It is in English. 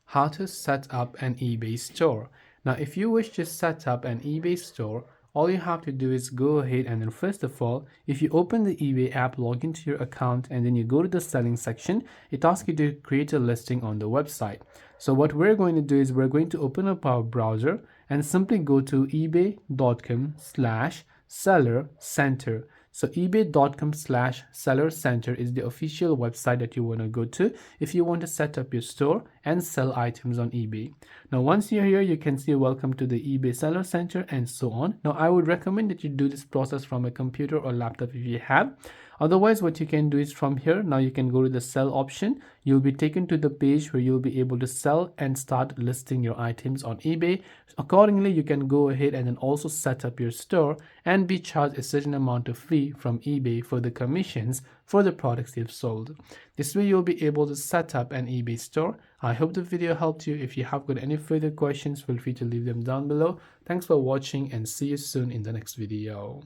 how to set up an eBay store. Now, if you wish to set up an eBay store, all you have to do is go ahead and then first of all, if you open the eBay app, log into your account and then you go to the selling section, it asks you to create a listing on the website. So what we're going to do is we're going to open up our browser and simply go to ebay.com/seller center. So ebay.com/seller center is the official website that you want to go to if you want to set up your store and sell items on eBay. Now, once you're here, you can see welcome to the eBay seller center and so on. Now, I would recommend that you do this process from a computer or laptop if you have. Otherwise, what you can do is from here, now you can go to the sell option. You'll be taken to the page where you'll be able to sell and start listing your items on eBay. Accordingly, you can go ahead and then also set up your store and be charged a certain amount of fee from eBay for the commissions for the products you've sold. This way, you'll be able to set up an eBay store. I hope the video helped you. If you have got any further questions, feel free to leave them down below. Thanks for watching and see you soon in the next video.